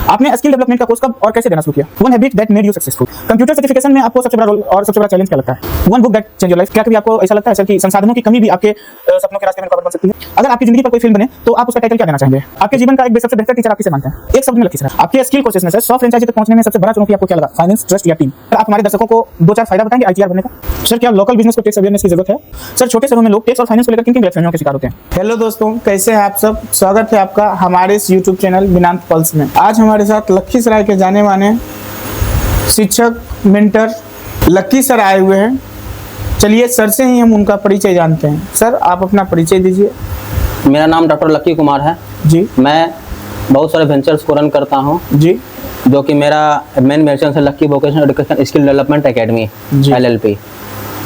आपने skill development का course कब और कैसे देना शुरू किया? One habit that made you successful. Computer certification में आपको सबसे बड़ा रोल और सबसे बड़ा चैलेंज क्या लगता है? One book that change your life. क्या कभी आपको ऐसा लगता है सर कि संसाधनों की कमी भी आपके सपनों के रास्ते में रुकावट बन सकती है? अगर आपकी जिंदगी पर कोई फिल्म बने तो आप उसका टाइटल क्या देना चाहेंगे? आपके जीवन का एक सबसे बेहतर टीचर आप किसे मानते हैं? एक शब्द में लकी सर, आपके स्किल कोर्सेज में सर 100 फ्रेंचाइजी तक पहुंचने में सबसे बड़ा चुनौती आपको क्या लगा? फाइनेंस, ट्रस्ट या टीम? आप हमारे दर्शकों को 2-4 फायदा बताएंगे आईटीआर बनने का? सर क्या लोकल बिजनेस को टैक्स अवेयरनेस की जरूरत है? सर छोटे शहरों में लोग टैक्स और फाइनेंस को लेकर किन-किन गलतफहमियों के शिकार होते हैं? हेलो दोस्तों, कैसे हैं आप सब? स्वागत है आपका हमारे इस यूट्यूब चैनल बिनांत पल्स में। आज हमारे साथ लखीसराय के जाने माने शिक्षक मेंटर लकी सर आए हुए हैं। चलिए सर से ही हम उनका परिचय जानते हैं। सर आप अपना परिचय दीजिए। मेरा नाम डॉक्टर लकी कुमार है जी। मैं बहुत सारे वेंचर्स को रन करता हूँ जी। जो कि मेरा मेन वेंचर है lucky vocational education skill development academy LLP,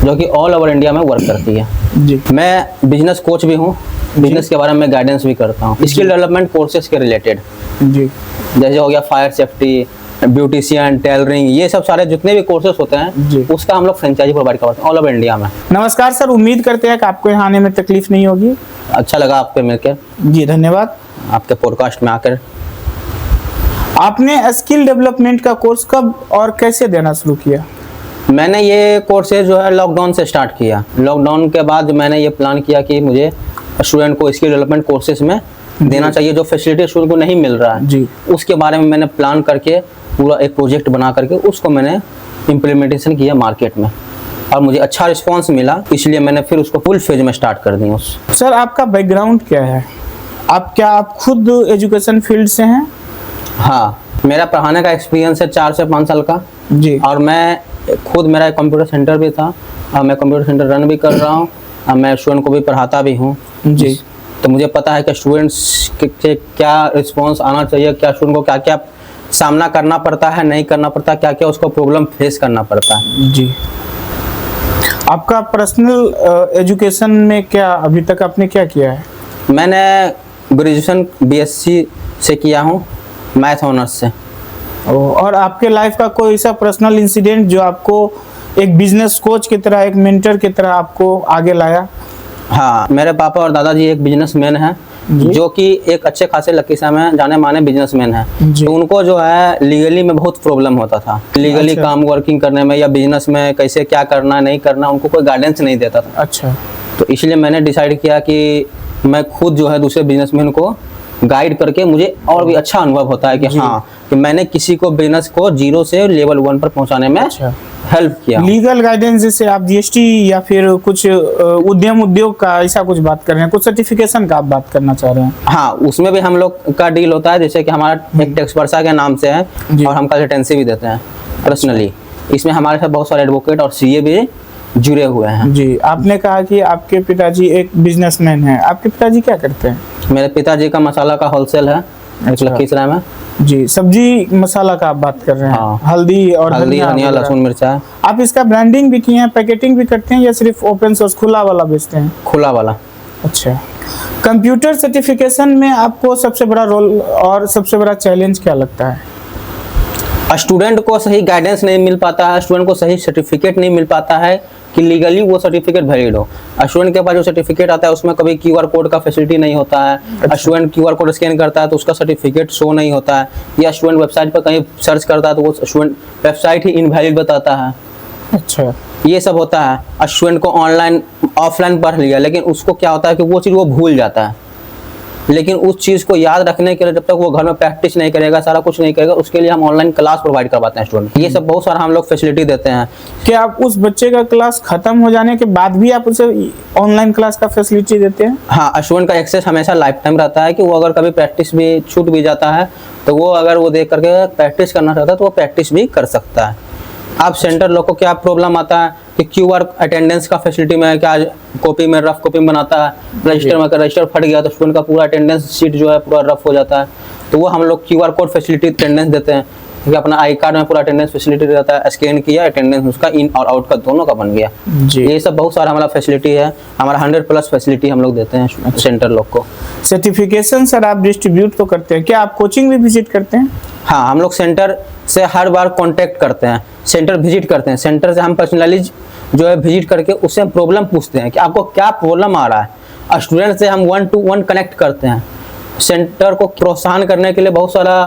जो कि ऑल ओवर इंडिया में वर्क करती है जी। मैं बिजनेस कोच भी हूँ, बिजनेस के बारे में गाइडेंस भी करता हूँ स्किल डेवलपमेंट कोर्सेज के रिलेटेड, जी। जैसे हो गया फायर सेफ्टी, ब्यूटिशियन, टेलरिंग, ये सब सारे जितने भी कोर्सेज होते हैं उसका हम लोग फ्रेंचाइजी प्रोवाइड करते हैं ऑल ओवर इंडिया में। नमस्कार सर, उम्मीद करते हैं कि आपको यहाँ आने में तकलीफ नहीं होगी। अच्छा लगा आपके मिलकर। जी धन्यवाद। आपके पॉडकास्ट में आकर। आपने स्किल डेवलपमेंट का कोर्स कब और कैसे देना शुरू किया? मैंने ये कोर्सेज जो है लॉकडाउन से स्टार्ट किया। लॉकडाउन के बाद मैंने ये प्लान किया कि मुझे स्टूडेंट को स्किल डेवलपमेंट कोर्सेज में देना चाहिए, जो फैसिलिटी स्टूडेंट को नहीं मिल रहा है जी। उसके बारे में मैंने प्लान करके पूरा एक प्रोजेक्ट बना करके उसको मैंने इम्प्लीमेंटेशन किया मार्केट में, और मुझे अच्छा रिस्पांस मिला, इसलिए मैंने फिर उसको फुल फेज में स्टार्ट कर दिया। सर आपका बैकग्राउंड क्या है? आप खुद एजुकेशन फील्ड से हैं? हाँ, मेरा पढ़ाने का एक्सपीरियंस है 4 से 5 साल का जी। और मैं खुद, मेरा एक कंप्यूटर सेंटर भी था और मैं कंप्यूटर सेंटर रन भी कर रहा हूँ और मैं स्टूडेंट को भी पढ़ाता भी हूँ जी। तो मुझे पता है कि स्टूडेंट्स के क्या रिस्पांस आना चाहिए, क्या स्टूडेंट को क्या क्या सामना करना पड़ता है, नहीं करना पड़ता, क्या क्या उसको प्रॉब्लम फेस करना पड़ता है। जी। आपका पर्सनल एजुकेशन में क्या अभी तक आपने क्या किया है? मैंने ग्रेजुएशन BSc से किया हूँ, मैथ ऑनर्स से। और आपके लाइफ का कोई ऐसा पर्सनल इंसिडेंट जो आपको एक बिजनेस कोच की तरह, एक मेंटर की तरह आपको आगे लाया? हाँ, मेरे पापा और दादाजी एक बिजनेसमैन हैं जो कि एक अच्छे खासे लखीसराय में जाने माने बिजनेसमैन हैं। तो उनको जो है लीगली में बहुत प्रॉब्लम होता था, लीगली अच्छा। काम वर्किंग करने में या बिजनेस में कैसे क्या करना नहीं करना, उनको कोई गाइडेंस नहीं देता था। अच्छा। तो इसलिए मैंने डिसाइड किया कि मैं खुद जो है दूसरे बिजनेसमैन को गाइड करके मुझे और भी अच्छा अनुभव होता है कि हाँ, कि मैंने किसी को बिजनेस को 0 से लेवल 1 पर पहुंचाने में हेल्प किया। लीगल गाइडेंस जैसे आप GST या फिर कुछ उद्योग का ऐसा कुछ बात कर रहे हैं, कुछ सर्टिफिकेशन का आप बात करना चाह रहे हैं? हाँ, उसमें भी हम लोग का डील होता है, जैसे कि हमारा एक टैक्स वर्षा के नाम से है और हम कंसल्टेंसी भी देते हैं पर्सनली। इसमें हमारे साथ बहुत सारे एडवोकेट और CA भी जुड़े हुए हैं। जी। आपने कहा कि आपके पिताजी एक बिजनेसमैन हैं, आपके पिताजी क्या करते हैं? मेरे पिताजी का मसाला का होलसेल है लखीसराय में। जी। सब्जी मसाला का आप बात कर रहे हैं? हाँ। हल्दी और धनिया, लहसुन, मिर्चा। आप इसका ब्रांडिंग भी किए हैं, पैकेटिंग भी करते हैं या सिर्फ ओपन सोर्स खुला वाला बेचते हैं? खुला वाला। अच्छा। कंप्यूटर सर्टिफिकेशन में आपको सबसे बड़ा रोल और सबसे बड़ा चैलेंज क्या लगता है? स्टूडेंट को सही गाइडेंस नहीं मिल पाता है, स्टूडेंट को सही सर्टिफिकेट नहीं मिल पाता है कि लीगली वो सर्टिफिकेट वैलिड हो। स्टूडेंट के पास जो सर्टिफिकेट आता है उसमें कभी QR कोड का फैसिलिटी नहीं होता है। स्टूडेंट QR कोड स्कैन करता है तो उसका सर्टिफिकेट शो नहीं होता है, या स्टूडेंट वेबसाइट पर कहीं सर्च करता है तो वो स्टूडेंट वेबसाइट ही इनवैलिड बताता है। अच्छा। ये सब होता है। स्टूडेंट को ऑनलाइन ऑफलाइन पढ़ लिया, लेकिन उसको क्या होता है कि वो चीज़ वो भूल जाता है, लेकिन उस चीज़ को याद रखने के लिए जब तक वो घर में प्रैक्टिस नहीं करेगा, सारा कुछ नहीं करेगा, उसके लिए हम ऑनलाइन क्लास प्रोवाइड करवाते हैं स्टूडेंट। ये सब बहुत सारा हम लोग फैसिलिटी देते हैं। क्या आप उस बच्चे का क्लास खत्म हो जाने के बाद भी आप उसे ऑनलाइन क्लास का फैसिलिटी देते हैं? हाँ, स्टूडेंट का एक्सेस हमेशा लाइफ टाइम रहता है कि वो अगर कभी प्रैक्टिस भी छूट भी जाता है तो वो अगर वो देख करके प्रैक्टिस करना चाहता है तो वो प्रैक्टिस भी कर सकता है। आप सेंटर लोग को क्या प्रॉब्लम आता है कि QR अटेंडेंस का फैसिलिटी में क्या कॉपी में रफ कॉपी बनाता है, रजिस्टर में रजिस्टर फट गया तो स्टूडेंट का पूरा अटेंडेंस शीट जो है पूरा रफ हो जाता है, तो वो हम लोग QR कोड फैसिलिटी अटेंडेंस देते हैं कि अपना आई कार्ड में पूरा अटेंडेंस फैसिलिटी रहता है, स्कैन किया अटेंडेंस उसका इन और आउट का दोनों का बन गया। ये सब बहुत सारा हमारा फैसिलिटी है, हमारा 100+ फैसिलिटी हम लोग देते हैं सेंटर लोग को। सर्टिफिकेशन सर आप डिस्ट्रीब्यूट तो करते हैं, क्या आप कोचिंग भी विजिट करते हैं? हाँ, हम लोग सेंटर से हर बार कांटेक्ट करते हैं, सेंटर विजिट करते हैं, सेंटर से हम पर्सनली जो है विजिट करके उससे हम प्रॉब्लम पूछते हैं कि आपको क्या प्रॉब्लम आ रहा है। स्टूडेंट से हम 1 to 1 कनेक्ट करते हैं। सेंटर को प्रोत्साहन करने के लिए बहुत सारा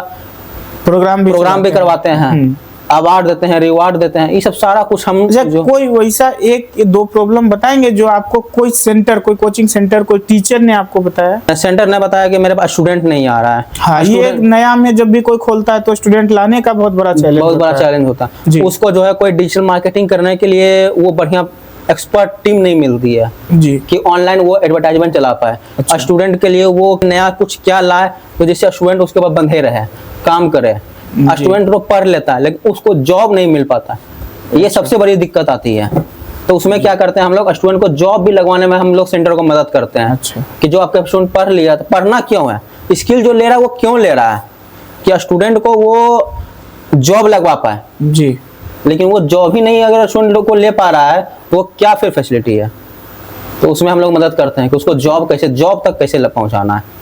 प्रोग्राम भी करवाते हैं, अवार्ड देते हैं, रिवार्ड देते हैं, ये सब सारा कुछ हम जो कोई वैसा एक दो प्रॉब्लम बताएंगे जो आपको कोई सेंटर, कोई कोचिंग सेंटर, कोई टीचर ने आपको बताया? सेंटर ने बताया कि मेरे पास स्टूडेंट नहीं आ रहा है। हाँ, ये नया में जब भी कोई खोलता है तो स्टूडेंट लाने का बहुत बड़ा चैलेंज होता है। उसको जो है कोई डिजिटल मार्केटिंग करने के लिए वो बढ़िया एक्सपर्ट टीम नहीं मिलती है जी, कि ऑनलाइन वो एडवर्टाइजमेंट चला पाए। अच्छा। स्टूडेंट के लिए वो नया कुछ क्या लाए तो जिससे स्टूडेंट उसके बाद बंधे रहे, काम करे। स्टूडेंट तो पढ़ लेता है लेकिन उसको जॉब नहीं मिल पाता, ये सबसे बड़ी दिक्कत आती है। तो उसमें क्या करते हैं हम लोग, स्टूडेंट को जॉब भी लगवाने में हम लोग सेंटर को मदद करते हैं। अच्छा। कि जो आपका स्टूडेंट पढ़ लिया, तो पढ़ना क्यों है, स्किल जो ले रहा है वो क्यों ले रहा है, कि स्टूडेंट को वो जॉब लगवा पाए जी। लेकिन वो जॉब ही नहीं अगर स्टूडेंट को ले पा रहा है तो वो क्या फिर फैसिलिटी है। तो उसमें हम लोग मदद करते हैं कि उसको जॉब तक कैसे पहुंचाना है।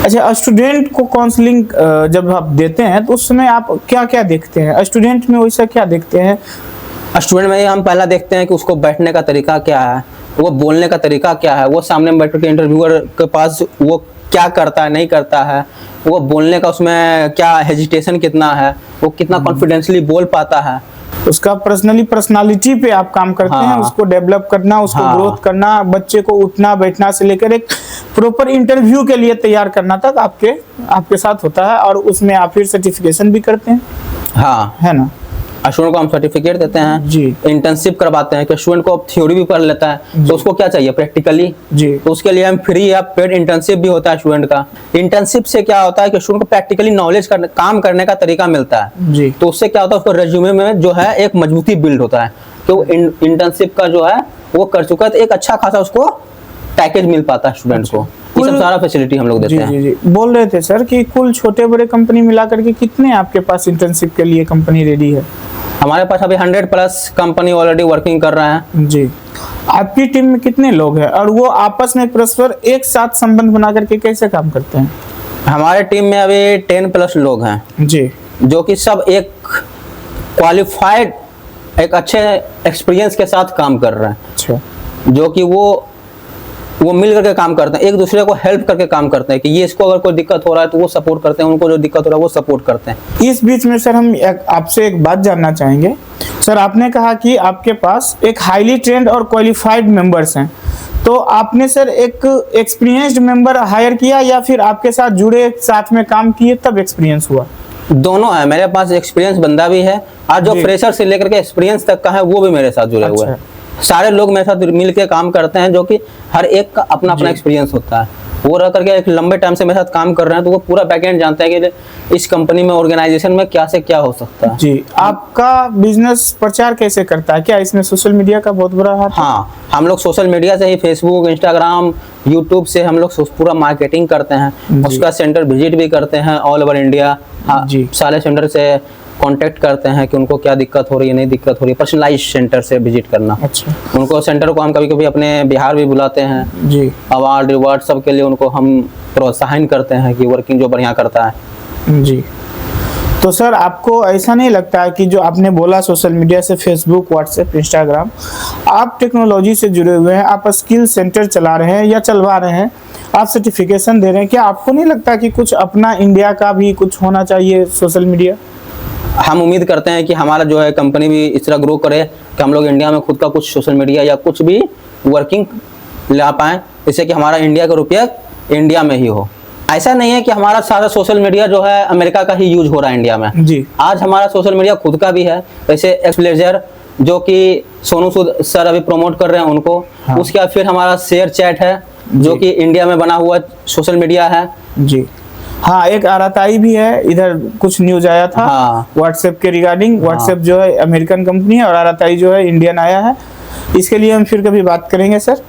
अच्छा, स्टूडेंट को काउंसलिंग जब आप देते हैं तो उस समय आप क्या क्या देखते हैं? स्टूडेंट में वैसा क्या देखते हैं? स्टूडेंट में हम पहला देखते हैं कि उसको बैठने का तरीका क्या है, वो बोलने का तरीका क्या है, वो सामने बैठ के इंटरव्यूअर के पास वो क्या करता है नहीं करता है, वो बोलने का उसमें क्या हेजिटेशन कितना है, वो कितना कॉन्फिडेंसली बोल पाता है। उसका पर्सनालिटी पे आप काम करते हैं, उसको डेवलप करना, उसको ग्रोथ करना, बच्चे को उठना बैठना से लेकर एक प्रॉपर इंटरव्यू के लिए तैयार करना तक आपके साथ होता है। और उसमें आप फिर सर्टिफिकेशन भी करते हैं, हाँ है ना? स्टूडेंट को हम सर्टिफिकेट देते हैं जी। इंटर्नशिप करवाते हैं कि स्टूडेंट को थ्योरी भी पढ़ लेता है तो उसको क्या चाहिए प्रैक्टिकली जी। तो उसके लिए हम फ्री या पेड इंटर्नशिप भी होता है स्टूडेंट का। इंटर्नशिप से क्या होता है कि स्टूडेंट को प्रैक्टिकली नॉलेज काम करने का तरीका मिलता है जी। तो उससे क्या होता है उसको रेज्यूमे में जो है एक मजबूती बिल्ड होता है कि वो इंटर्नशिप का जो है वो कर चुका है तो एक अच्छा खासा उसको पैकेज मिल पाता है स्टूडेंट को। ये सब सारा फैसिलिटी हम लोग देते हैं। जी। बोल रहे थे सर कि कुल छोटे बड़े कंपनी मिलाकर के कितने आपके पास इंटर्नशिप के लिए कंपनी रेडी है? हमारे पास अभी 100+ कंपनी ऑलरेडी वर्किंग कर रहे हैं। जी। आपकी टीम में कितने लोग हैं और वो आपस में परस्पर एक साथ संबंध बना करके कैसे काम करते हैं? हमारे टीम में अभी 10+ लोग हैं जी, जो कि सब एक क्वालिफाइड एक अच्छे एक्सपीरियंस के साथ काम कर रहे हैं। अच्छा। जो कि वो मिल करके काम करते हैं, एक दूसरे को हेल्प करके काम करते हैं कि ये इसको अगर कोई दिक्कत हो रहा है तो वो सपोर्ट करते हैं, उनको जो दिक्कत हो रहा है वो सपोर्ट करते हैं। इस बीच में सर हम आपसे एक बात जानना चाहेंगे। सर, आपने कहा कि आपके पास एक हाईली ट्रेंड और क्वालिफाइड मेंबर्स हैं, तो आपने सर एक एक्सपीरियंस्ड मेंबर हायर किया या फिर आपके साथ जुड़े साथ में काम किए तब एक्सपीरियंस हुआ? दोनों है, मेरे पास एक्सपीरियंस बंदा भी है और जो फ्रेशर से लेकर के एक्सपीरियंस तक का है वो भी मेरे साथ जुड़े हुए हैं। सारे लोग मेरे साथ मिल के काम करते हैं जो कि हर एक का अपना अपना एक्सपीरियंस होता है। वो रह करके एक लंबे टाइम से मेरे साथ काम कर रहे हैं तो वो पूरा बैकएंड जानते हैं कि इस कंपनी में ऑर्गेनाइजेशन में क्या से क्या हो सकता है। जी। आपका बिजनेस प्रचार कैसे करता है? क्या इसमें सोशल मीडिया का बहुत बड़ा हाथ है? हाँ, हम लोग सोशल मीडिया से ही फेसबुक, इंस्टाग्राम, यूट्यूब से हम लोग पूरा मार्केटिंग करते हैं। उसका सेंटर विजिट भी करते हैं ऑल ओवर इंडिया। हाँ, सारे सेंटर से कांटेक्ट करते हैं कि उनको क्या दिक्कत हो रही है, नहीं दिक्कत हो रही है, पर्सनलाइज सेंटर से विजिट करना। अच्छा। उनको सेंटर को हम कभी कभी अपने बिहार भी बुलाते हैं जी। अवार्ड रिवार्ड सब के लिए उनको हम प्रोत्साहन करते हैं कि वर्किंग जो बढ़िया करता है। जी। तो सर, आपको ऐसा नहीं लगता है कि जो आपने बोला सोशल मीडिया से फेसबुक, व्हाट्सएप, इंस्टाग्राम, आप टेक्नोलॉजी से जुड़े हुए हैं, आप स्किल सेंटर चला रहे हैं या चलवा रहे हैं, आप सर्टिफिकेशन दे रहे हैं, क्या आपको नहीं लगता कि कुछ अपना इंडिया का भी कुछ होना चाहिए सोशल मीडिया? हम उम्मीद करते हैं कि हमारा जो है कंपनी भी इस तरह ग्रो करे कि हम लोग इंडिया में खुद का कुछ सोशल मीडिया या कुछ भी वर्किंग ला पाएँ, जिससे कि हमारा इंडिया का रुपया इंडिया में ही हो। ऐसा नहीं है कि हमारा सारा सोशल मीडिया जो है अमेरिका का ही यूज हो रहा है इंडिया में। जी। आज हमारा सोशल मीडिया खुद का भी है, जैसे एक्सप्लेजर जो कि सोनू सूद सर अभी प्रमोट कर रहे हैं उनको। हाँ। उसके बाद फिर हमारा शेयर चैट है जो कि इंडिया में बना हुआ सोशल मीडिया है। जी। हाँ, एक आरआरआई भी है, इधर कुछ न्यूज आया था व्हाट्सएप के रिगार्डिंग। व्हाट्सएप जो है अमेरिकन कंपनी है और आरआरआई जो है इंडियन आया है। इसके लिए हम फिर कभी बात करेंगे। सर,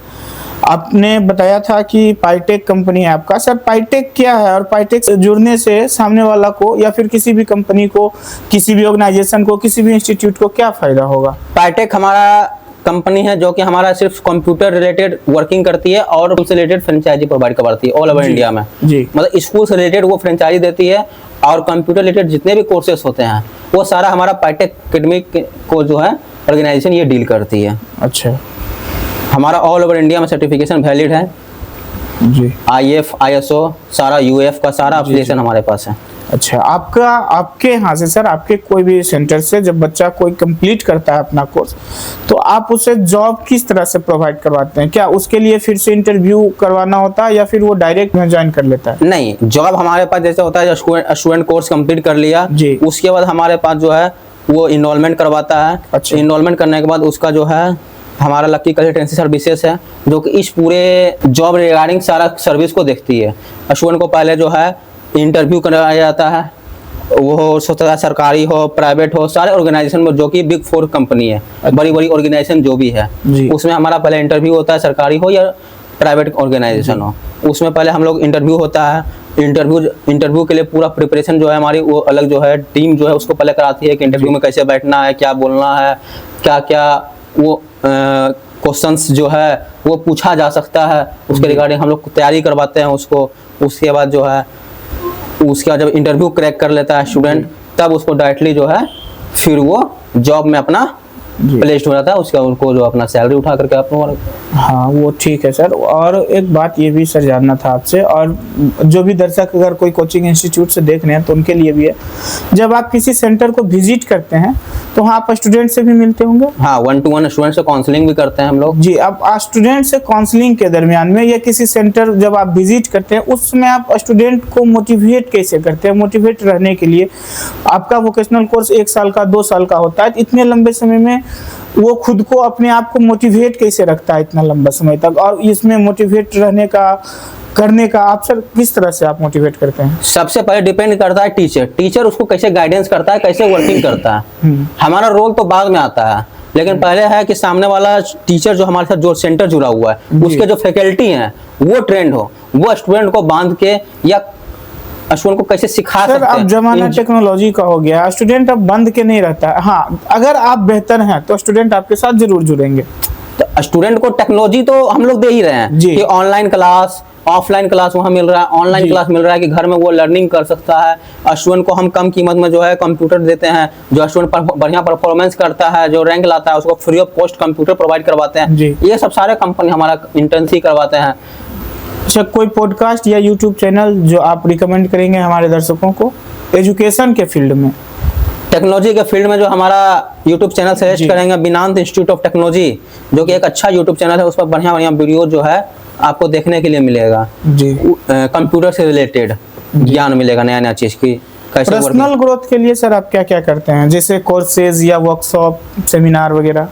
आपने बताया था कि पाईटेक कंपनी है आपका। सर, पाईटेक क्या है और पाईटेक से जुड़ने से सामने वाला को या फिर किसी भी कंपनी को, किसी भी ऑर्गेनाइजेशन को, किसी भी इंस्टीट्यूट को क्या फायदा होगा? पाईटेक हमारा कंपनी है जो कि हमारा सिर्फ कंप्यूटर रिलेटेड वर्किंग करती है और उससे रिलेटेड फ्रेंचाइजी प्रोवाइड करवाती है ऑल ओवर इंडिया में। जी। मतलब स्कूल से रिलेटेड वो फ्रेंचाइजी देती है और कंप्यूटर रिलेटेड जितने भी कोर्सेस होते हैं वो सारा हमारा पाईटेक एकेडमिक को जो है ऑर्गेनाइजेशन ये डील करती है। अच्छा। हमारा ऑल ओवर इंडिया में सर्टिफिकेशन वैलिड है। जी। IF, ISO, सारा UF का सारा एप्लीकेशन हमारे पास है। अच्छा, आपके यहाँ से सर, आपके कोई भी सेंटर से जब बच्चा कोई कंप्लीट करता है अपना कोर्स, तो आप उसे जॉब किस तरह से प्रोवाइड करवाते हैं? क्या उसके लिए फिर से इंटरव्यू करवाना होता है या फिर वो डायरेक्ट में ज्वाइन कर लेता है? नहीं, जॉब हमारे पास जैसे होता है, स्टूडेंट कोर्स कंप्लीट कर लिया जी। उसके बाद हमारे पास जो है वो इनरोलमेंट करवाता है। अच्छा। इनरोलमेंट करने के बाद उसका जो है हमारा लक्की कंसल्टेंसी सर्विसेज है जो कि इस पूरे जॉब रिगार्डिंग सारा सर्विस को देखती है। स्टूडेंट को पहले जो है इंटरव्यू कराया जाता है, वो हो सकता है सरकारी हो, प्राइवेट हो, सारे ऑर्गेनाइजेशन में जो कि बिग 4 कंपनी है, बड़ी बड़ी ऑर्गेनाइजेशन जो भी है जी। उसमें हमारा पहले इंटरव्यू होता है, सरकारी हो या प्राइवेट ऑर्गेनाइजेशन हो। उसमें पहले हम लोग इंटरव्यू होता है। इंटरव्यू के लिए पूरा प्रिपरेशन जो है हमारी वो अलग जो है टीम जो है उसको पहले कराती है कि इंटरव्यू में कैसे बैठना है, क्या बोलना है, क्या क्या वो क्वेश्चंस जो है वो पूछा जा सकता है, उसके रिगार्डिंग हम लोग तैयारी करवाते हैं उसको। उसके बाद जो है उसके बाद जब इंटरव्यू क्रैक कर लेता है स्टूडेंट, तब उसको डायरेक्टली जो है फिर वो जॉब में अपना प्लेस्ड हो जाता है। उसका उनको जो अपना सैलरी उठा करके अपना। हाँ, वो ठीक है सर। और एक बात ये भी सर जानना था आपसे, और जो भी दर्शक अगर कोई कोचिंग इंस्टीट्यूट से देख रहे हैं तो उनके लिए भी है, जब आप किसी सेंटर को विजिट करते हैं तो वहाँ आप स्टूडेंट से भी मिलते होंगे? हाँ, 1-to-1 स्टूडेंट से काउंसलिंग भी करते हैं हम लोग। जी। अब स्टूडेंट से काउंसलिंग के दरमियान में या किसी सेंटर जब आप विजिट करते हैं उसमें आप स्टूडेंट को मोटिवेट कैसे करते हैं? मोटिवेट रहने के लिए आपका वोकेशनल कोर्स 1 साल का 2 साल का होता है, इतने लंबे समय में वो खुद को अपने आप को मोटिवेट कैसे रखता है इतना लंबा समय तक? और इसमें मोटिवेट रहने का करने का आप सर किस तरह से आप मोटिवेट करते हैं? सबसे पहले डिपेंड करता है टीचर उसको कैसे गाइडेंस करता है, कैसे वर्किंग करता है। हमारा रोल तो बाद में आता है, लेकिन पहले है कि सामने वाला टीचर जो हमारे साथ जो सेंटर जुड़ा हुआ है उसके जो फैकल्टी हैं वो ट्रेंड हो, वो स्टूडेंट को बांध के या स्टूडेंट को कैसे सिखा सकते हैं। अब जमाना टेक्नोलॉजी का हो गया, स्टूडेंट अब बंद के नहीं रहता है। हाँ, अगर आप बेहतर हैं तो स्टूडेंट आपके साथ जरूर जुड़ेंगे। तो स्टूडेंट को टेक्नोलॉजी तो हम लोग दे ही रहे हैं कि ऑनलाइन क्लास, ऑफलाइन क्लास वहाँ मिल रहा है, ऑनलाइन क्लास मिल रहा है कि घर में वो लर्निंग कर सकता है। स्टूडेंट को हम कम कीमत में जो है कंप्यूटर देते हैं, जो स्टूडेंट बढ़िया परफॉर्मेंस करता है, जो रैंक लाता है, उसको free of cost computer provide करवाते हैं। ये सब सारे कंपनी हमारा इंटर्नशिप करवाते हैं। अच्छा, कोई पॉडकास्ट या यूट्यूब चैनल जो आप रिकमेंड करेंगे हमारे दर्शकों को एजुकेशन के फील्ड में? टेक्नोलॉजी के फील्ड में जो हमारा यूट्यूब चैनल सजेस्ट करेंगे, बिनांत इंस्टीट्यूट ऑफ टेक्नोलॉजी, जो कि एक अच्छा यूट्यूब चैनल है। उस पर बढ़िया बढ़िया वीडियो जो है आपको देखने के लिए मिलेगा जी। कंप्यूटर से रिलेटेड ज्ञान मिलेगा, नया नया चीज की कैसे। पर्सनल ग्रोथ के लिए सर आप क्या क्या करते हैं, जैसे कोर्सेज या वर्कशॉप, सेमिनार वगैरह?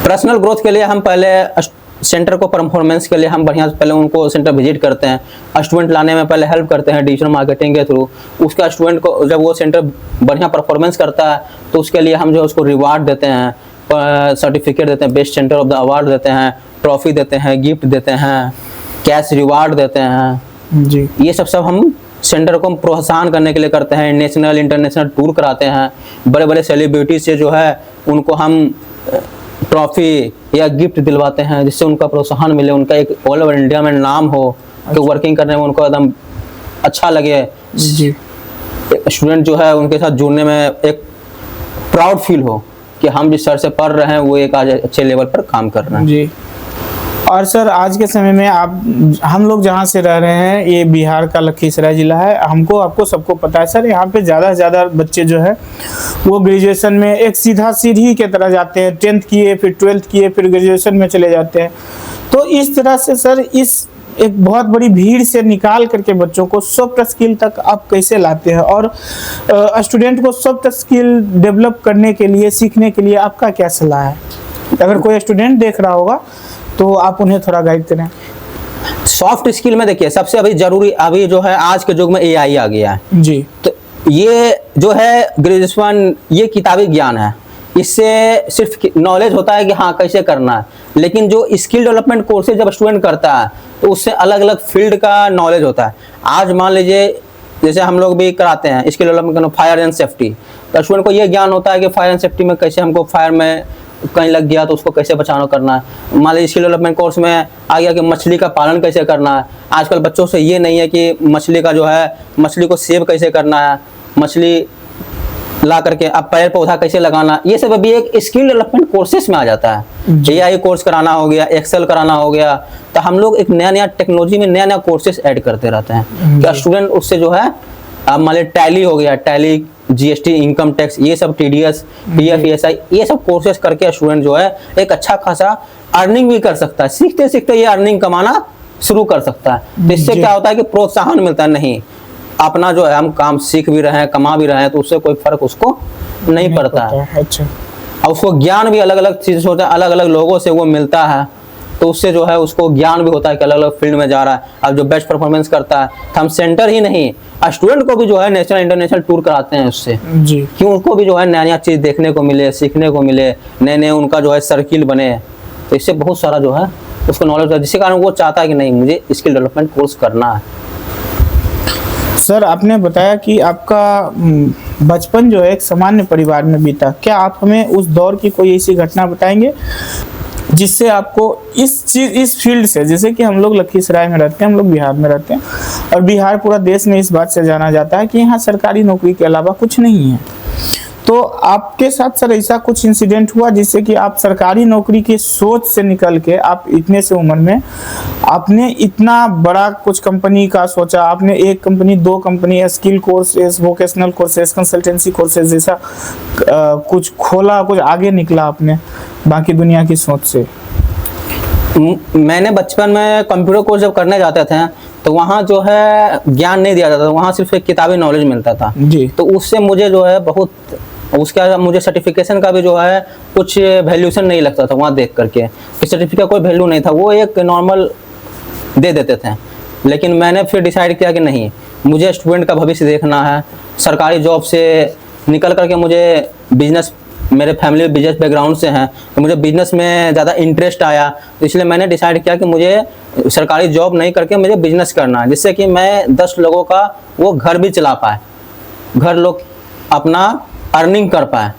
पर्सनल ग्रोथ के लिए हम पहले सेंटर को परफॉर्मेंस के लिए हम बढ़िया पहले उनको सेंटर विजिट करते हैं, स्टूडेंट लाने में पहले हेल्प करते हैं डिजिटल मार्केटिंग के थ्रू। उसका स्टूडेंट को जब वो सेंटर बढ़िया परफॉर्मेंस करता है तो उसके लिए हम जो उसको रिवार्ड देते हैं, सर्टिफिकेट देते हैं, best centre of the award देते हैं, ट्रॉफी देते हैं, गिफ्ट देते हैं, कैश रिवार्ड देते हैं जी। ये सब हम सेंटर को प्रोत्साहन करने के लिए करते हैं। नेशनल इंटरनेशनल टूर कराते हैं, बड़े बड़े सेलिब्रिटी से जो है उनको हम ट्रॉफी या गिफ्ट दिलवाते हैं, जिससे उनका प्रोत्साहन मिले, उनका एक ऑल ओवर इंडिया में नाम हो, कि वर्किंग करने में उनको एकदम अच्छा लगे जी। स्टूडेंट जो है उनके साथ जुड़ने में एक प्राउड फील हो कि हम जिस सर से पढ़ रहे हैं वो एक आज अच्छे लेवल पर काम कर रहे हैं जी। और सर आज के समय में हम लोग जहाँ से रह रहे हैं ये बिहार का लखीसराय जिला है। हमको आपको सबको पता है सर, यहाँ पे ज़्यादा से ज़्यादा बच्चे जो है वो ग्रेजुएशन में एक सीधा सीढ़ी के तरह जाते हैं, 10th किए फिर 12th किए फिर ग्रेजुएशन में चले जाते हैं। तो इस तरह से सर इस एक बहुत बड़ी भीड़ से निकाल करके बच्चों को सॉफ्ट स्किल तक आप कैसे लाते हैं, और स्टूडेंट को सॉफ्ट स्किल डेवलप करने के लिए, सीखने के लिए आपका क्या सलाह है? अगर कोई स्टूडेंट देख रहा होगा तो आप उन्हें थोड़ा गाइड करें। सॉफ्ट स्किल में देखिए सबसे अभी जरूरी अभी जो है आज के युग में एआई आ गया है जी। तो ये जो है ग्रेजुएशन ये किताबी ज्ञान है, इससे सिर्फ नॉलेज होता है कि हाँ कैसे करना है, लेकिन जो स्किल डेवलपमेंट कोर्सेज जब स्टूडेंट करता है तो उससे अलग अलग फील्ड का नॉलेज होता है। आज मान लीजिए जैसे हम लोग भी कराते हैं skill development fire and safety, तो स्टूडेंट को ये ज्ञान होता है कि फायर एंड सेफ्टी में कैसे हमको फायर में कहीं लग गया तो उसको कैसे बचाना करना है। मान लीजिए स्किल डेवलपमेंट कोर्स में आ गया कि मछली का पालन कैसे करना है। आजकल बच्चों से ये नहीं है कि मछली का जो है मछली को सेव कैसे करना है, मछली ला करके अब पेड़ पौधा कैसे लगाना, ये सब अभी एक स्किल डेवलपमेंट कोर्सेस में आ जाता है। एआई कोर्स कराना हो गया, एक्सेल कराना हो गया, तो हम लोग एक नया नया टेक्नोलॉजी में नया नया कोर्सेस ऐड करते रहते हैं कि स्टूडेंट उससे जो है अब मान लीजिए टैली हो गया, टैली, जीएसटी, इनकम टैक्स, ये सब TDS, PF, ESI, ये सब कोर्सेज करके स्टूडेंट जो है एक अच्छा खासा अर्निंग भी कर सकता है। सीखते सीखते ये अर्निंग कमाना शुरू कर सकता है। इससे क्या होता है कि प्रोत्साहन मिलता है, नहीं अपना जो है हम काम सीख भी रहे हैं, कमा भी रहे हैं, तो उससे कोई फर्क उसको नहीं पड़ता है। अच्छा, और उसको ज्ञान भी अलग अलग चीज़ होता है, अलग अलग लोगों से वो मिलता है, तो उससे जो है उसको ज्ञान भी होता है कि अलग अलग फील्ड में जा रहा है। अब जो बेस्ट परफॉर्मेंस करता है, तो हम सेंटर ही नहीं, स्टूडेंट को भी जो है नेशनल इंटरनेशनल टूर कराते हैं उससे, जी, कि उनको भी जो है नया नया चीज़ देखने को मिले, सीखने को मिले, नए नए उनका जो है सर्किल बने। तो इससे बहुत सारा जो है उसको नॉलेज है, जिसके कारण वो चाहता है कि नहीं मुझे स्किल डेवलपमेंट कोर्स करना है। सर आपने बताया कि आपका बचपन जो है एक सामान्य परिवार में बीता। क्या आप हमें उस दौर की कोई ऐसी घटना बताएंगे जिससे आपको इस फील्ड से, जैसे कि हम लोग लखीसराय में रहते हैं, हम लोग बिहार में रहते हैं, और बिहार पूरा देश में इस बात से जाना जाता है कि यहाँ सरकारी नौकरी के अलावा कुछ नहीं है। तो आपके साथ सर ऐसा कुछ इंसिडेंट हुआ जिससे कि आप सरकारी नौकरी की सोच से निकल के आप इतने से उम्र में आपने इतना बड़ा कुछ कंपनी का सोचा, आपने एक कंपनी, दो company, skill courses, vocational courses, consultancy courses जैसा कुछ खोला, कुछ आगे निकला आपने बाकी दुनिया की सोच से? मैंने बचपन में कंप्यूटर कोर्स जब करने जाते थे तो वहाँ जो है ज्ञान नहीं दिया जाता था, वहाँ सिर्फ एक किताबी नॉलेज मिलता था जी। तो उससे मुझे जो है बहुत, उसका मुझे सर्टिफिकेशन का भी जो है कुछ वैल्यूशन नहीं लगता था वहाँ देख करके, कि सर्टिफिकेट कोई वैल्यू नहीं था, वो एक नॉर्मल दे देते थे। लेकिन मैंने फिर डिसाइड किया कि नहीं, मुझे स्टूडेंट का भविष्य देखना है, सरकारी जॉब से निकल करके मुझे बिजनेस, मेरे फैमिली बिजनेस बैकग्राउंड से हैं तो मुझे बिजनेस में ज़्यादा इंटरेस्ट आया, तो इसलिए मैंने डिसाइड किया कि मुझे सरकारी जॉब नहीं करके मुझे बिजनेस करना है, जिससे कि मैं 10 लोगों का वो घर भी चला पाए, घर लोग अपना अर्निंग कर पाए,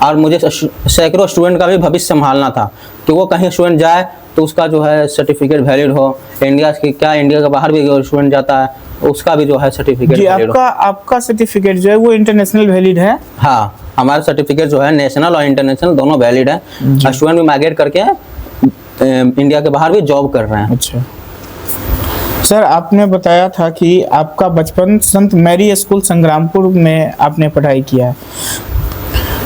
और मुझे सैकड़ों स्टूडेंट का भी भविष्य संभालना था कि वो कहीं स्टूडेंट जाए तो उसका जो है सर्टिफिकेट वैलिड हो, इंडिया के क्या इंडिया के बाहर भी स्टूडेंट जाता है उसका भी जो है सर्टिफिकेट वैलिड हो। आपका सर्टिफिकेट जो है वो इंटरनेशनल वैलिड है? हाँ, हमारा सर्टिफिकेट जो है नेशनल और इंटरनेशनल दोनों वैलिड है। स्टूडेंट भी माइग्रेट करके इंडिया के बाहर भी जॉब कर रहे हैं। अच्छा सर, आपने बताया था कि आपका बचपन संत मैरी स्कूल संग्रामपुर में आपने पढ़ाई किया है।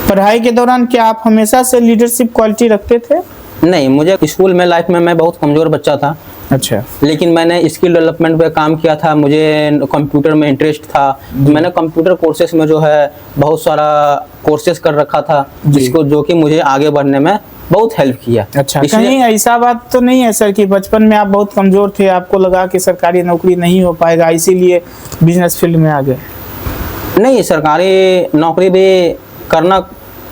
पढ़ाई के दौरान क्या आप हमेशा से लीडरशिप क्वालिटी रखते थे? नहीं, मुझे स्कूल में लाइफ में मैं बहुत कमज़ोर बच्चा था। अच्छा। लेकिन मैंने स्किल डेवलपमेंट पे काम किया था, मुझे कंप्यूटर में इंटरेस्ट था, तो मैंने कंप्यूटर कोर्सेज में जो है बहुत सारा कोर्सेज कर रखा था, जिसको जो कि मुझे आगे बढ़ने में बहुत हेल्प किया। अच्छा, कहीं ऐसा बात तो नहीं है सर कि बचपन में आप बहुत कमजोर थे, आपको लगा कि सरकारी नौकरी नहीं हो पाएगा इसीलिए बिजनेस फील्ड में आ गए? नहीं, सरकारी नौकरी भी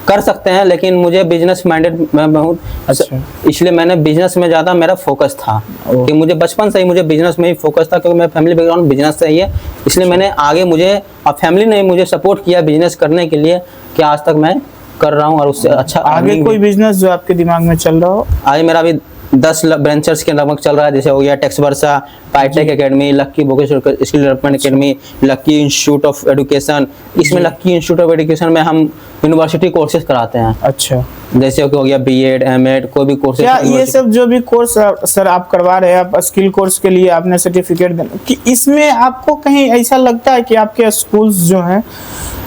कर सकते हैं, लेकिन मुझे बिजनेस माइंडेड में बहुत, अच्छा। इसलिए मैंने बिजनेस में ज़्यादा मेरा फोकस था कि मुझे बचपन से ही मुझे बिजनेस में ही फोकस था, क्योंकि मेरा फैमिली बैकग्राउंड बिजनेस से ही है। इसलिए मैंने आगे मुझे, अब फैमिली ने मुझे सपोर्ट किया बिजनेस करने के लिए, कि आज तक मैं कर रहा हूँ और उससे अच्छा आगे कोई बिजनेस जो आपके दिमाग में चल रहा हो? आज मेरा अभी 10 ब्रांचर्स के लगभग चल रहा है, जैसे हो गया टेक्स वर्सा, पाईटेक academy, lucky vocational skill development academy, lucky institute of education. इसमें लक्की इंस्टीट्यूट ऑफ एजुकेशन में हम यूनिवर्सिटी कोर्सेज कराते हैं। अच्छा, जैसे हो गया बीएड, एमएड, कोई भी कोर्सेज। क्या ये सब जो भी कोर्स सर आप करवा रहे हैं, आप स्किल कोर्स के लिए आपने सर्टिफिकेट देना, कि इसमें आपको कहीं ऐसा लगता है कि आपके स्कूल्स जो हैं,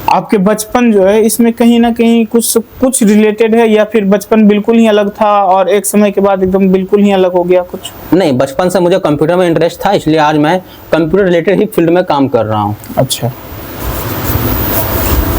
आपके बचपन जो है इसमें कहीं ना कहीं कुछ रिलेटेड है, या फिर बचपन बिल्कुल ही अलग था और एक समय के बाद एकदम बिल्कुल ही अलग हो गया कुछ? नहीं, बचपन से मुझे कंप्यूटर में इंटरेस्ट था, इसलिए आज मैं कंप्यूटर रिलेटेड ही फील्ड में काम कर रहा हूँ। अच्छा।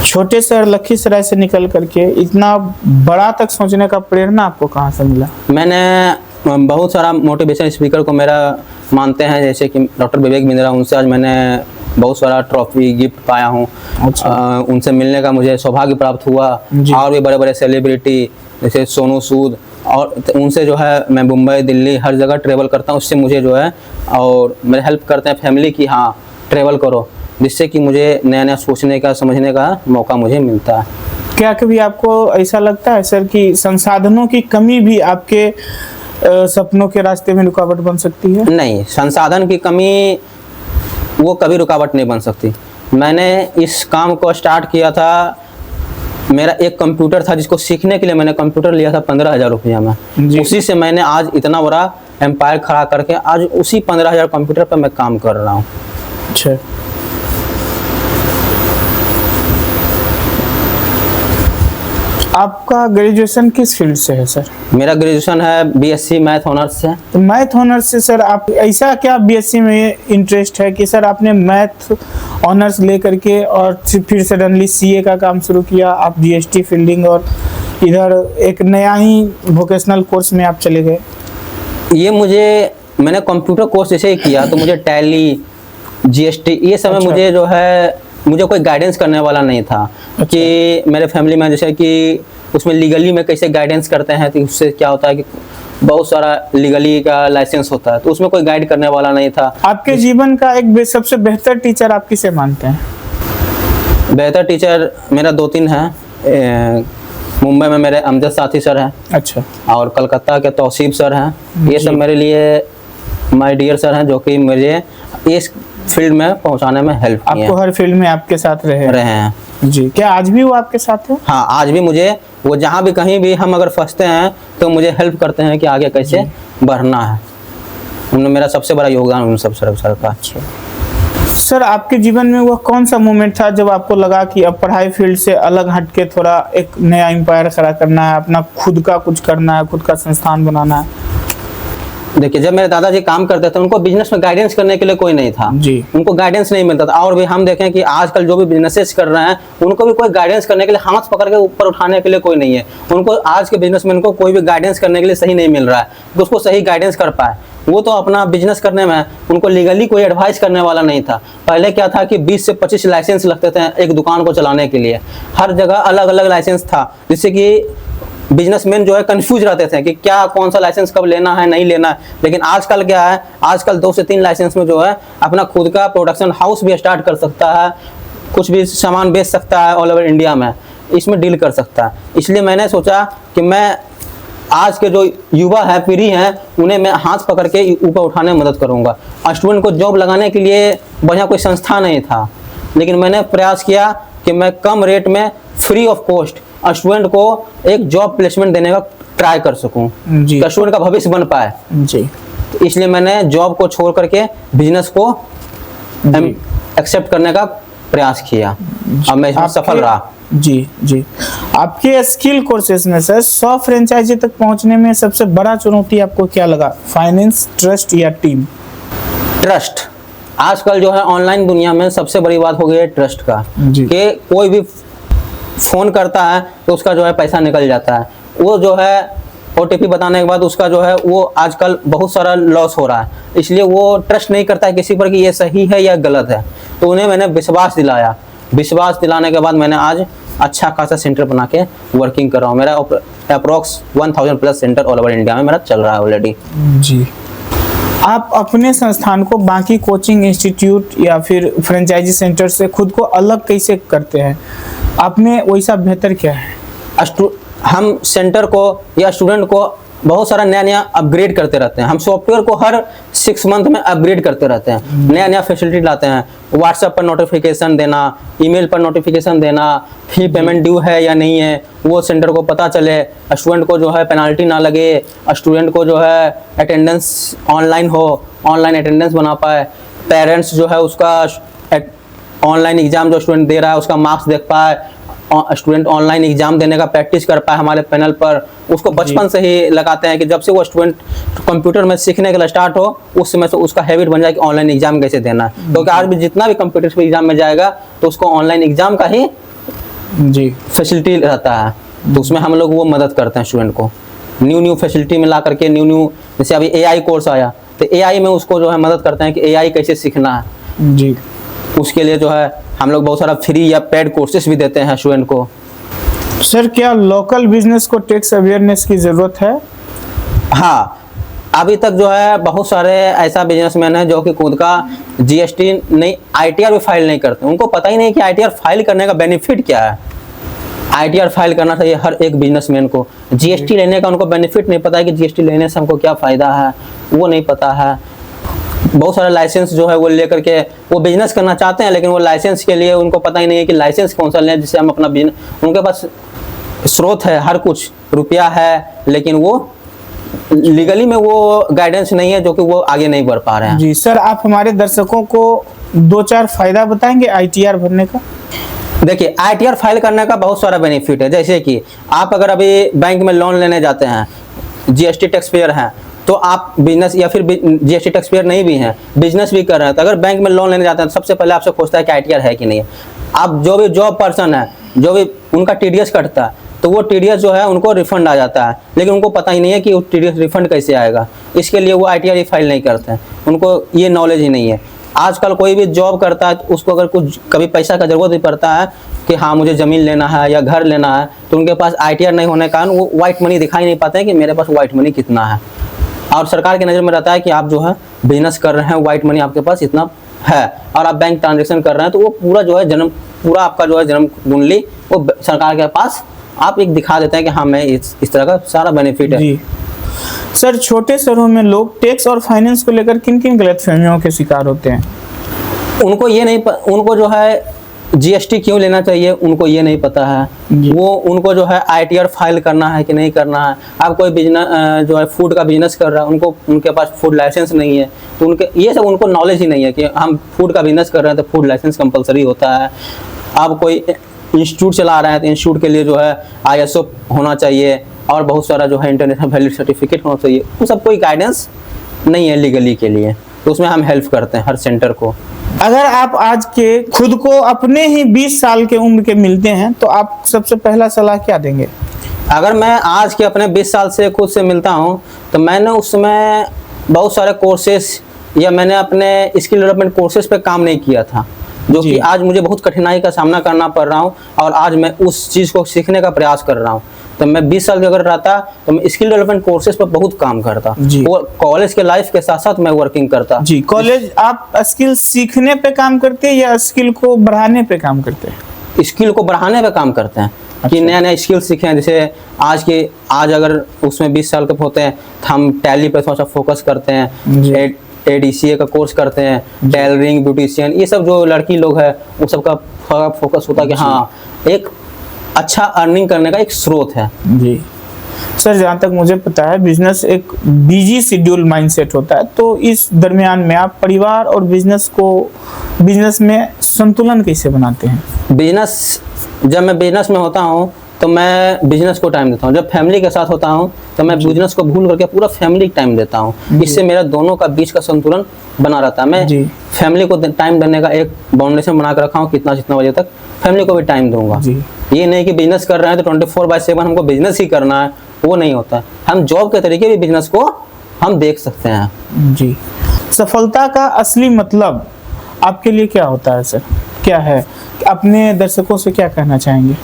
छोटे शहर लखीसराय से निकल करके इतना बड़ा तक सोचने का प्रेरणा आपको कहाँ से मिला? मैंने बहुत सारा मोटिवेशन स्पीकर को मेरा मानते हैं, जैसे कि डॉक्टर विवेक बिंद्रा, उनसे आज मैंने बहुत सारा ट्रॉफी गिफ्ट पाया हूँ। अच्छा। उनसे मिलने का मुझे सौभाग्य प्राप्त हुआ। और भी बड़े बड़े सेलिब्रिटी जैसे सोनू सूद, और उनसे जो है मैं मुंबई, दिल्ली हर जगह ट्रेवल करता हूँ, उससे मुझे जो है और मेरे हेल्प करते हैं फैमिली की, हाँ ट्रेवल करो, जिससे कि मुझे नया नया सोचने का, समझने का मौका मुझे मिलता है। क्या कभी आपको ऐसा लगता है सर कि संसाधनों की कमी भी आपके सपनों के रास्ते में रुकावट बन सकती है? नहीं, संसाधन की कमी वो कभी रुकावट नहीं बन सकती। मैंने इस काम को स्टार्ट किया था, मेरा एक कंप्यूटर था जिसको सीखने के लिए मैंने कंप्यूटर लिया था 15,000 रुपया में। उसी से मैंने आज इतना बड़ा एम्पायर खड़ा करके आज उसी 15,000 कंप्यूटर पर मैं काम कर रहा हूँ। अच्छा। आपका ग्रेजुएशन किस फील्ड से है सर? मेरा ग्रेजुएशन है बीएससी मैथ ऑनर्स से। तो मैथ ऑनर्स से सर आप ऐसा क्या बीएससी में इंटरेस्ट है कि सर आपने मैथ ऑनर्स लेकर के और फिर सडनली सीए का काम शुरू किया, आप जीएसटी फील्डिंग और इधर एक नया ही वोकेशनल कोर्स में आप चले गए? मैंने कंप्यूटर कोर्स जैसे ही किया तो मुझे टैली, जीएसटी ये सब में अच्छा। मुझे जो है मुझे कोई गाइडेंस करने वाला नहीं था। कि मेरे फैमिली में जैसे कि उसमें लीगली में कैसे गाइडेंस करते हैं, तो उससे क्या होता है कि बहुत सारा लीगली का लाइसेंस होता है, तो उसमें कोई गाइड करने वाला नहीं था। आपके जीवन का एक सबसे बेहतर टीचर आप किसे मानते हैं? बेहतर टीचर मेरा 2-3 है। मुंबई में मेरे अमजद साथी सर हैं, अच्छा, और कलकत्ता के तौसीफ सर हैं। ये सब मेरे लिए माय डियर सर हैं, जो कि मुझे इस फील्ड में पहुंचाने में हेल्प किए आपको हर फील्ड में आपके साथ रहे हैं। जी, क्या आज भी वो आपके साथ है? हाँ, आज भी मुझे वो जहाँ भी कहीं भी हम अगर फंसते हैं तो मुझे हेल्प करते हैं कि आगे कैसे बढ़ना है। उन्होंने मेरा सबसे बड़ा योगदान उन सब सर का। सर आपके जीवन में वह कौन सा मोमेंट था जब आपको लगा कि अब पढ़ाई फील्ड से अलग हटके थोड़ा एक नया एम्पायर खड़ा करना है, अपना खुद का कुछ करना है, खुद का संस्थान बनाना है? देखिए, जब मेरे दादाजी काम करते थे उनको बिजनेस में गाइडेंस करने के लिए कोई नहीं था जी। उनको गाइडेंस नहीं मिलता था। और भी हम देखें कि आजकल जो भी बिजनेसेस कर रहे हैं उनको भी कोई गाइडेंस करने के लिए, हाथ पकड़ के ऊपर उठाने के लिए कोई नहीं है। उनको आज के बिजनेसमैन को कोई भी गाइडेंस करने के लिए सही नहीं मिल रहा है कि उसको सही गाइडेंस कर पाए। वो तो अपना बिजनेस करने में उनको लीगली कोई एडवाइस करने वाला नहीं था। पहले क्या था कि 20 से 25 लाइसेंस लगते थे एक दुकान को चलाने के लिए, हर जगह अलग अलग लाइसेंस था, जिससे कि बिजनेसमैन जो है कंफ्यूज रहते थे कि क्या कौन सा लाइसेंस कब लेना है, नहीं लेना है। लेकिन आजकल क्या है, आजकल 2 से 3 लाइसेंस में जो है अपना खुद का प्रोडक्शन हाउस भी स्टार्ट कर सकता है, कुछ भी सामान बेच सकता है, ऑल ओवर इंडिया में इसमें डील कर सकता है। इसलिए मैंने सोचा कि मैं आज के जो युवा है, पीढ़ी है, उन्हें मैं हाथ पकड़ के ऊपर उठाने में मदद करूंगा। स्टूडेंट को जॉब लगाने के लिए बढ़िया कोई संस्था नहीं था, लेकिन मैंने प्रयास किया कि मैं कम रेट में फ्री ऑफ कॉस्ट स्टूडेंट को एक जॉब प्लेसमेंट देने का ट्राई कर सकूं, जी। स्टूडेंट का भविष्य बन पाए। जी, तो इसलिए मैंने जॉब को छोड़ करके बिजनेस को एक्सेप्ट करने का प्रयास किया। अब मैं इसमें सफल रहा। जी जी। आपके स्किल कोर्सेज में सर 100 फ्रेंचाइजी तक पहुंचने में सबसे बड़ा चुनौती आपको क्या लगा? फाइनेंस, ट्रस्ट या टीम? ट्रस्ट। आजकल जो है ऑनलाइन दुनिया में सबसे बड़ी बात हो गई है ट्रस्ट का, जी। कि कोई भी फोन करता है तो उसका जो है पैसा निकल जाता है। वो जो है OTP बताने के बाद उसका जो है वो आजकल बहुत सारा लॉस हो रहा है, इसलिए वो ट्रस्ट नहीं करता है किसी पर कि ये सही है या गलत है। तो उन्हें मैंने विश्वास दिलाया। विश्वास दिलाने के बाद मैंने आज अच्छा खासा सेंटर बना के वर्किंग कर रहा हूँ। मेरा approx 1000+ centre all over India में मेरा चल रहा है ऑलरेडी। जी। आप अपने संस्थान को बाकी कोचिंग इंस्टीट्यूट या फिर फ्रेंचाइजी सेंटर से खुद को अलग कैसे करते हैं? आप में वैसा बेहतर क्या है? हम सेंटर को या स्टूडेंट को बहुत सारा नया नया अपग्रेड करते रहते हैं। हम सॉफ्टवेयर को हर 6 मंथ में अपग्रेड करते रहते हैं, नया नया फैसिलिटी लाते हैं। व्हाट्सएप पर नोटिफिकेशन देना, ईमेल पर नोटिफिकेशन देना, फी पेमेंट ड्यू है या नहीं है वो सेंटर को पता चले, स्टूडेंट को जो है पेनाल्टी ना लगे, स्टूडेंट को जो है अटेंडेंस ऑनलाइन हो, ऑनलाइन अटेंडेंस बना पाए, पेरेंट्स जो है उसका ऑनलाइन एग्जाम जो स्टूडेंट दे रहा है उसका मार्क्स देख पाए, स्टूडेंट ऑनलाइन एग्जाम देने का प्रैक्टिस कर पाए हमारे पैनल पर। उसको बचपन से ही लगाते हैं कि जब से वो स्टूडेंट कंप्यूटर में सीखने के लिए स्टार्ट हो उस समय से उसका हैबिट बन जाए कि ऑनलाइन एग्जाम कैसे देना है। क्योंकि आज भी जितना भी कंप्यूटर एग्जाम में जाएगा तो उसको ऑनलाइन एग्जाम का ही जी फैसिलिटी रहता है। तो उसमें हम लोग वो मदद करते हैं स्टूडेंट को न्यू फैसिलिटी में ला करके, न्यू जैसे अभी AI कोर्स आया तो AI में उसको जो है मदद करते हैं कि AI कैसे सीखना है। जी। उसके लिए जो है हम लोग बहुत सारा फ्री या पेड कोर्सेज भी देते हैं स्टूडेंट को। सर क्या लोकल बिजनेस को टैक्स अवेयरनेस की जरूरत है? हाँ, अभी तक जो है बहुत सारे ऐसा बिजनेसमैन है जो कि खुद का GST नहीं, ITR भी फाइल नहीं करते। उनको पता ही नहीं कि ITR फाइल करने का बेनिफिट क्या है। ITR फाइल करना चाहिए हर एक बिजनेसमैन को। GST लेने का उनको बेनिफिट नहीं पता है कि GST लेने से हमको क्या फायदा है, वो नहीं पता है। बहुत सारे लाइसेंस जो है वो लेकर के वो बिजनेस करना चाहते हैं, लेकिन वो लाइसेंस के लिए उनको पता ही नहीं है कि लाइसेंस कौन सा लें जिससे हम अपना बिजनेस, उनके पास स्रोत है, हर कुछ रुपया है, लेकिन वो लीगली में वो गाइडेंस नहीं है, जो कि वो आगे नहीं बढ़ पा रहे हैं। जी सर, आप हमारे दर्शकों को 2-4 फायदा बताएंगे ITR भरने का? देखिए आईटीआर फाइल करने का बहुत सारा बेनिफिट है। जैसे कि आप अगर अभी बैंक में लोन लेने जाते हैं, जीएसटी टैक्स पेयर हैं, तो आप बिजनेस या फिर जीएसटी टैक्स पेयर नहीं भी हैं, बिजनेस भी कर रहे हैं, तो अगर बैंक में लोन लेने जाते हैं तो सबसे पहले आपसे पूछता है कि आईटीआर है कि नहीं है। आप जो भी जॉब पर्सन है, जो भी उनका टीडीएस कटता है, तो वो टीडीएस जो है उनको रिफंड आ जाता है, लेकिन उनको पता ही नहीं है कि वो टीडीएस रिफंड कैसे आएगा। इसके लिए वो आईटीआर फाइल नहीं करते हैं, उनको ये नॉलेज ही नहीं है। आजकल कोई भी जॉब करता है तो उसको अगर कुछ कभी पैसा का जरूरत भी पड़ता है कि हाँ मुझे ज़मीन लेना है या घर लेना है, तो उनके पास आईटीआर नहीं होने के कारण वो वाइट मनी दिखाई नहीं पाते हैं कि मेरे पास वाइट मनी कितना है। और सरकार की नज़र में रहता है कि आप जो है बिजनेस कर रहे हैं, वाइट मनी आपके पास इतना है, और आप बैंक ट्रांजेक्शन कर रहे हैं, तो वो पूरा जो है पूरा आपका जो है जन्म कुंडली वो सरकार के पास आप एक दिखा देते हैं कि हाँ मैं इस तरह का सारा बेनिफिट है। जी सर, छोटे शहरों में लोग टैक्स और फाइनेंस को लेकर किन किन गलतफहमियों के शिकार होते हैं? उनको ये नहीं उनको जो है जीएसटी क्यों लेना चाहिए उनको ये नहीं पता है। वो उनको जो है आईटीआर फाइल करना है कि नहीं करना है। आप कोई बिजनेस जो है फूड का बिजनेस कर रहा है, उनके पास फूड लाइसेंस नहीं है, तो उनके ये सब उनको नॉलेज ही नहीं है कि हम फूड का बिजनेस कर रहे हैं तो फूड लाइसेंस कंपलसरी होता है। आप कोई इंस्टीट्यूट चला रहे हैं तो इंस्टीट्यूट के लिए जो है ISO होना चाहिए और बहुत सारा जो है इंटरनेशनल वैलिड सर्टिफिकेट होना चाहिए। वो सब कोई गाइडेंस नहीं है लीगली के लिए, तो उसमें हम हेल्प करते हैं हर सेंटर को। अगर आप आज के खुद को अपने ही 20 साल के उम्र के मिलते हैं तो आप सबसे पहला सलाह क्या देंगे? अगर मैं आज के अपने 20 साल से खुद से मिलता हूँ तो मैंने उस समय बहुत सारे कोर्सेस या मैंने अपने स्किल डेवलपमेंट कोर्सेज पे काम नहीं किया था, जो कि आज मुझे बहुत कठिनाई का सामना करना पड़ रहा हूँ, और आज मैं उस चीज़ को सीखने का प्रयास कर रहा हूँ। तो मैं 20 साल का अगर रहता तो मैं स्किल डेवलपमेंट कोर्सेज पर बहुत काम करता। वो कॉलेज के लाइफ के साथ साथ मैं वर्किंग करता। जी, कॉलेज आप स्किल सीखने पे काम करते हैं या स्किल को बढ़ाने पे काम करते हैं? स्किल को बढ़ाने पे काम करते हैं। अच्छा। कि नया नया स्किल सीखें। जैसे आज अगर उसमें 20 साल के होते हैं तो हम टैली पे थोड़ा सा फोकस करते हैं, ADCA का कोर्स करते हैं, टेलरिंग, ब्यूटिशियन, ये सब जो लड़की लोग है वो सबका फोकस होता है कि हाँ एक अच्छा अर्निंग करने का एक स्रोत है। जी सर, जहाँ तक मुझे पता है बिजनेस एक बिजी शेड्यूल माइंडसेट होता है, तो इस दरमियान में आप परिवार और बिजनेस में संतुलन कैसे बनाते हैं? जब मैं बिजनेस में होता हूँ तो मैं बिजनेस को टाइम देता हूँ। जब फैमिली के साथ होता हूँ तो मैं बिजनेस को भूल करके पूरा फैमिली टाइम देता हूँ। इससे मेरा दोनों का बीच का संतुलन बना रहता है। मैं फैमिली को टाइम देने का एक बाउंडेशन बना कर रखा हूँ, कितना बजे तक फैमिली को भी टाइम दूंगा। ये नहीं कि बिजनेस कर रहे हैं तो 24/7 हमको बिजनेस ही करना है, वो नहीं होता है। हम जॉब के तरीके भी बिजनेस को हम देख सकते हैं। जी, सफलता का असली मतलब आपके लिए क्या होता है सर? क्या है, अपने दर्शकों से क्या कहना चाहेंगे?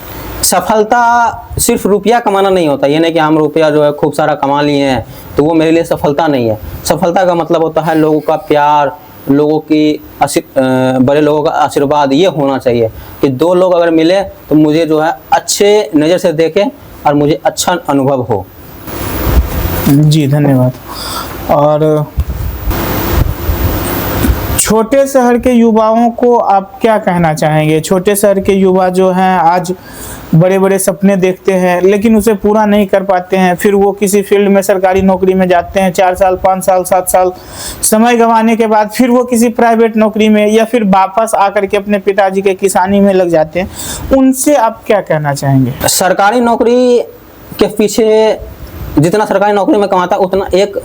सफलता सिर्फ रुपया कमाना नहीं होता। ये नहीं कि हम रुपया जो है खूब सारा कमा लिए हैं तो वो मेरे लिए सफलता नहीं है। सफलता का मतलब होता है लोगों का प्यार, लोगों की बड़े लोगों का आशीर्वाद। ये होना चाहिए कि 2 लोग अगर मिले तो मुझे जो है अच्छे नज़र से देखे और मुझे अच्छा अनुभव हो। जी धन्यवाद। और छोटे शहर के युवाओं को आप क्या कहना चाहेंगे? छोटे शहर के युवा जो हैं आज बड़े बड़े सपने देखते हैं लेकिन उसे पूरा नहीं कर पाते हैं, फिर वो किसी फील्ड में सरकारी नौकरी में जाते हैं, 4 साल 5 साल 7 साल समय गंवाने के बाद फिर वो किसी प्राइवेट नौकरी में या फिर वापस आकर के अपने पिताजी के किसानी में लग जाते हैं। उनसे आप क्या कहना चाहेंगे? सरकारी नौकरी के पीछे जितना सरकारी नौकरी में कमाता उतना एक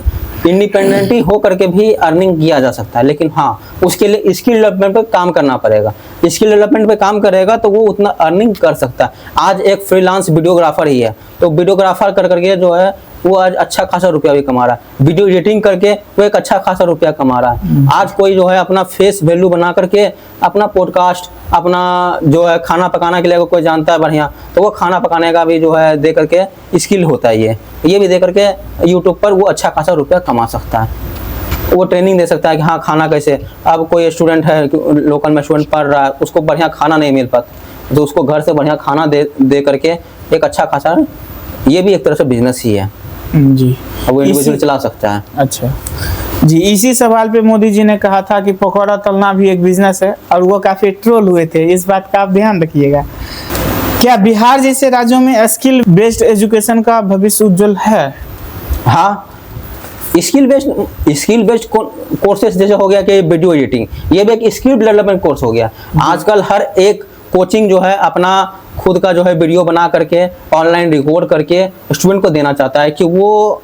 इंडिपेंडेंट ही हो करके भी अर्निंग किया जा सकता है, लेकिन हाँ उसके लिए स्किल डेवलपमेंट पे काम करना पड़ेगा। स्किल डेवलपमेंट पे काम करेगा तो वो उतना अर्निंग कर सकता है। आज एक फ्रीलांस वीडियोग्राफर ही है तो वीडियोग्राफर कर करके जो है वो आज अच्छा खासा रुपया भी कमा रहा है। वीडियो एडिटिंग करके वो एक अच्छा खासा रुपया कमा रहा है। आज कोई जो है अपना फेस वैल्यू बना करके अपना पॉडकास्ट, अपना जो है खाना पकाने के लिए कोई जानता है बढ़िया तो वो खाना पकाने का भी जो है दे करके स्किल होता है। ये भी दे करके यूट्यूब पर वो अच्छा खासा रुपया कमा सकता है। वो ट्रेनिंग दे सकता है कि हाँ खाना कैसे। अब कोई स्टूडेंट है लोकल में स्टूडेंट पढ़ रहा है, उसको बढ़िया खाना नहीं मिल पाता तो उसको घर से बढ़िया खाना दे करके एक अच्छा खासा, ये भी एक तरह से बिजनेस ही है जी, वो इंडिविजुअल चला सकता है। अच्छा जी, इसी सवाल पे मोदी जी ने कहा था कि पकौड़ा तलना भी एक बिजनेस है और वो काफी ट्रोल हुए थे। इस बात का आप ध्यान रखिएगा। क्या बिहार जैसे राज्यों में स्किल बेस्ड एजुकेशन का भविष्य उज्जवल है? हाँ, स्किल बेस्ड कोर्सेज जैसे हो गया कि वीडियो एडिटिंग, ये भी एक स्किल डेवलपमेंट कोर्स हो गया। आजकल हर एक कोचिंग जो है अपना खुद का जो है वीडियो बना करके ऑनलाइन रिकॉर्ड करके स्टूडेंट को देना चाहता है कि वो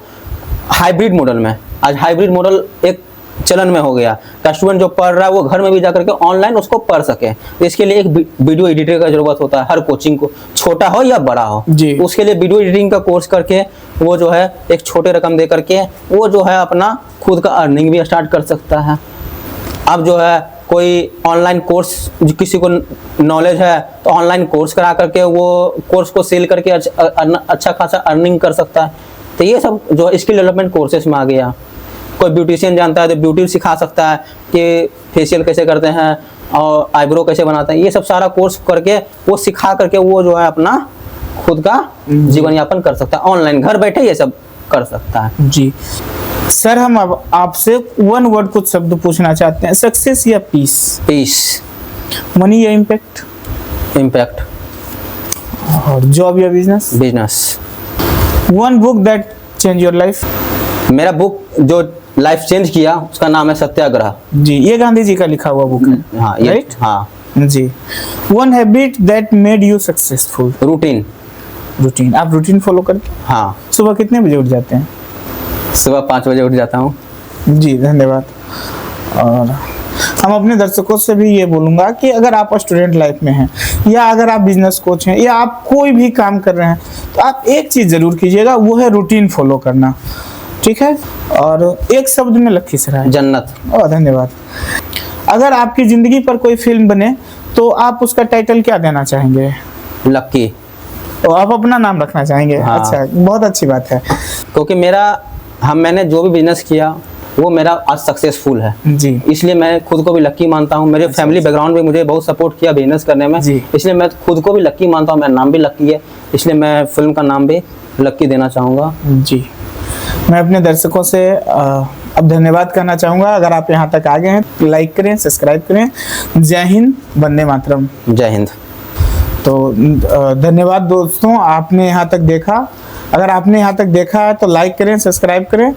हाइब्रिड मॉडल में, आज हाइब्रिड मॉडल एक चलन में हो गया का स्टूडेंट जो पढ़ रहा है वो घर में भी जा करके ऑनलाइन उसको पढ़ सके। तो इसके लिए एक वीडियो एडिटर का जरूरत होता है हर कोचिंग को, छोटा हो या बड़ा हो जी। उसके लिए वीडियो एडिटिंग का कोर्स करके वो जो है एक छोटे रकम दे करके वो जो है अपना खुद का अर्निंग भी स्टार्ट कर सकता है। अब जो है कोई ऑनलाइन कोर्स किसी को नॉलेज है तो ऑनलाइन कोर्स करा करके वो कोर्स को सेल करके अच्छा खासा अर्निंग कर सकता है। तो ये सब जो स्किल डेवलपमेंट कोर्सेस में आ गया। कोई ब्यूटिशियन जानता है तो ब्यूटी सिखा सकता है कि फेशियल कैसे करते हैं और आईब्रो कैसे बनाते हैं, ये सब सारा कोर्स करके वो सिखा करके वो जो है अपना खुद का जीवन यापन कर सकता है, ऑनलाइन घर बैठे ये सब कर सकता है। जी सर, हम अब आपसे वन वर्ड कुछ शब्द पूछना चाहते हैं, सक्सेस या पीस? पीस। मनी या इम्पैक्ट? इम्पैक्ट। और जॉब या business? Business. One book that change your life? मेरा बुक जो लाइफ चेंज किया उसका नाम है सत्याग्रह। जी, ये गांधी जी का लिखा हुआ बुक है। हाँ ये राइट? हाँ। जी। One habit that made you successful? Routine. Routine. आप रूटीन फॉलो करते हैं? हाँ, सुबह कितने बजे उठ जाते हैं? सुबह 5 बजे उठ जाता हूँ। जी धन्यवाद। और हम अपने दर्शकों से भी ये बोलूँगा कि अगर आप स्टूडेंट लाइफ में हैं या अगर आप बिजनेस कोच हैं या आप कोई भी काम कर रहे हैं तो आप एक चीज़ ज़रूर कीजिएगा, वो है रूटीन फॉलो करना। ठीक है? और एक शब्द में लखीसराय। जन्नत। धन्यवाद। अगर आपकी ज़िंदगी पर कोई फिल्म बने तो आप उसका टाइटल क्या देना चाहेंगे? लक्की। तो आप अपना नाम रखना चाहेंगे? हाँ। अच्छा, बहुत अच्छी बात है। क्योंकि मैंने जो भी बिजनेस किया वो मेरा आज सक्सेसफुल है, जी। इसलिए मैं खुद को भी लक्की मानता हूँ। मेरे फैमिली बैकग्राउंड में मुझे बहुत सपोर्ट किया बिजनेस करने में, जी। इसलिए मैं खुद को भी लक्की मानता हूँ। मेरा नाम भी लक्की है, इसलिए मैं फिल्म का नाम भी लक्की देना चाहूँगा। जी। मैं अपने दर्शकों से अब धन्यवाद करना चाहूँगा। अगर आप यहाँ तक आ गए हैं तो लाइक करें, सब्सक्राइब करें। जय हिंद, वंदे मातरम। जय हिंद। तो धन्यवाद दोस्तों, आपने यहाँ तक देखा। अगर आपने यहाँ तक देखा है तो लाइक करें, सब्सक्राइब करें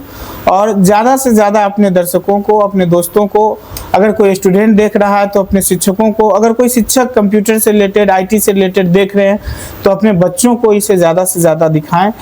और ज़्यादा से ज़्यादा अपने दर्शकों को, अपने दोस्तों को, अगर कोई स्टूडेंट देख रहा है तो अपने शिक्षकों को, अगर कोई शिक्षक कंप्यूटर से रिलेटेड, IT से रिलेटेड देख रहे हैं तो अपने बच्चों को इसे ज़्यादा से ज़्यादा दिखाएं।